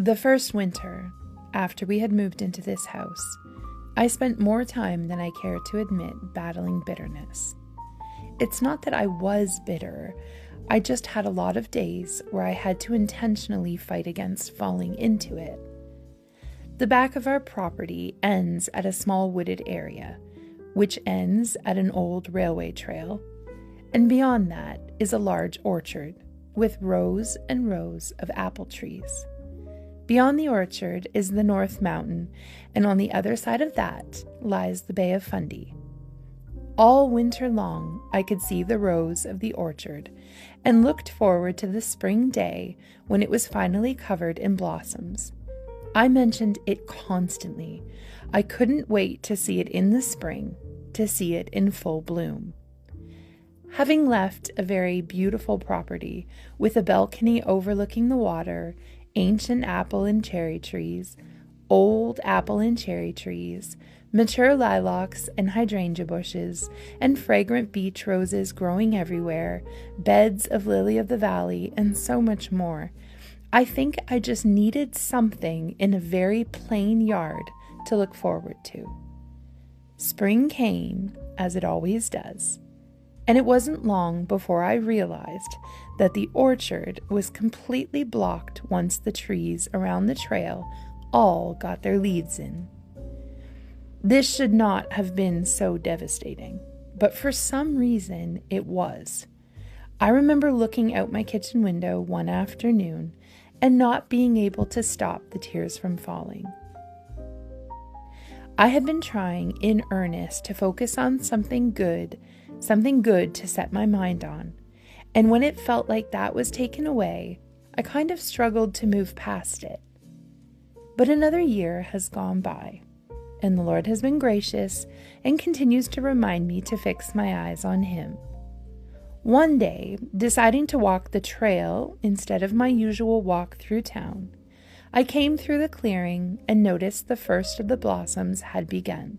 The first winter, after we had moved into this house, I spent more time than I care to admit battling bitterness. It's not that I was bitter, I just had a lot of days where I had to intentionally fight against falling into it. The back of our property ends at a small wooded area, which ends at an old railway trail, and beyond that is a large orchard with rows and rows of apple trees. Beyond the orchard is the North Mountain, and on the other side of that lies the Bay of Fundy. All winter long, I could see the rows of the orchard and looked forward to the spring day when it was finally covered in blossoms. I mentioned it constantly. I couldn't wait to see it in the spring, to see it in full bloom. Having left a very beautiful property with a balcony overlooking the water, ancient apple and cherry trees, old apple and cherry trees, mature lilacs and hydrangea bushes, and fragrant beach roses growing everywhere, beds of lily of the valley, and so much more, I think I just needed something in a very plain yard to look forward to. Spring came, as it always does, and it wasn't long before I realized that the orchard was completely blocked once the trees around the trail all got their leaves in. This should not have been so devastating, but for some reason it was. I remember looking out my kitchen window one afternoon and not being able to stop the tears from falling. I had been trying in earnest to focus on something good to set my mind on, and when it felt like that was taken away, I kind of struggled to move past it. But another year has gone by, and the Lord has been gracious and continues to remind me to fix my eyes on Him. One day, deciding to walk the trail instead of my usual walk through town, I came through the clearing and noticed the first of the blossoms had begun.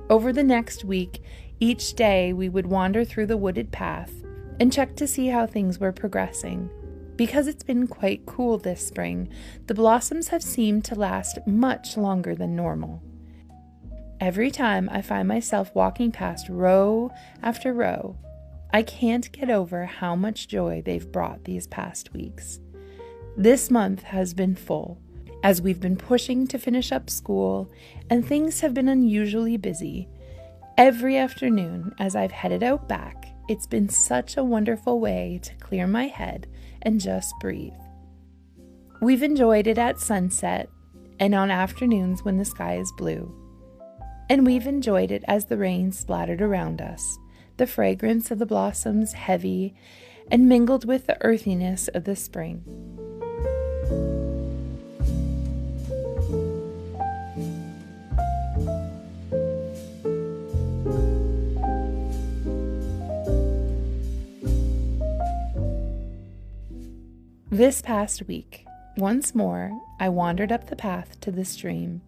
Over the next week, each day we would wander through the wooded path and check to see how things were progressing. Because it's been quite cool this spring, the blossoms have seemed to last much longer than normal. Every time I find myself walking past row after row, I can't get over how much joy they've brought these past weeks. This month has been full, as we've been pushing to finish up school, and things have been unusually busy. Every afternoon, as I've headed out back, it's been such a wonderful way to clear my head and just breathe. We've enjoyed it at sunset and on afternoons when the sky is blue. And we've enjoyed it as the rain splattered around us, the fragrance of the blossoms heavy and mingled with the earthiness of the spring. This past week, once more, I wandered up the path to the stream,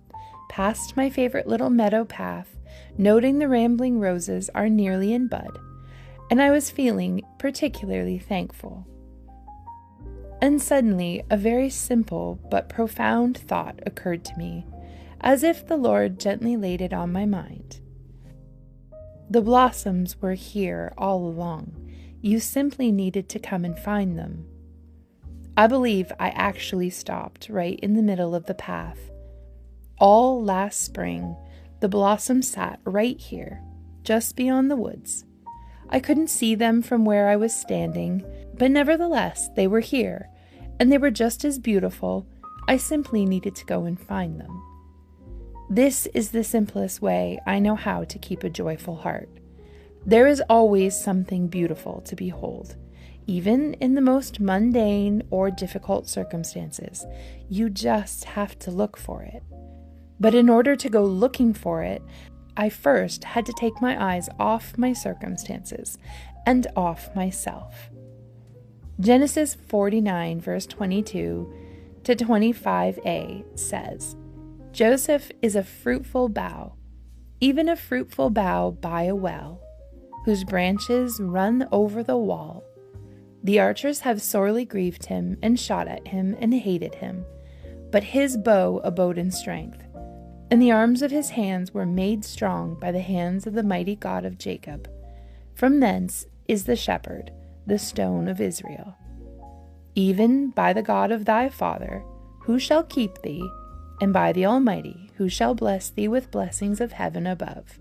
past my favorite little meadow path, noting the rambling roses are nearly in bud, and I was feeling particularly thankful. And suddenly, a very simple but profound thought occurred to me, as if the Lord gently laid it on my mind. The blossoms were here all along. You simply needed to come and find them. I believe I actually stopped right in the middle of the path. All last spring, the blossoms sat right here, just beyond the woods. I couldn't see them from where I was standing, but nevertheless, they were here, and they were just as beautiful. I simply needed to go and find them. This is the simplest way I know how to keep a joyful heart. There is always something beautiful to behold. Even in the most mundane or difficult circumstances, you just have to look for it. But in order to go looking for it, I first had to take my eyes off my circumstances and off myself. Genesis 49, verse 22 to 25a says, Joseph is a fruitful bough, even a fruitful bough by a well, whose branches run over the wall. The archers have sorely grieved him and shot at him and hated him. but his bow abode in strength, and the arms of his hands were made strong by the hands of the mighty God of Jacob. From thence is the shepherd, the stone of Israel. Even by the God of thy father, who shall keep thee, and by the Almighty, who shall bless thee with blessings of heaven above,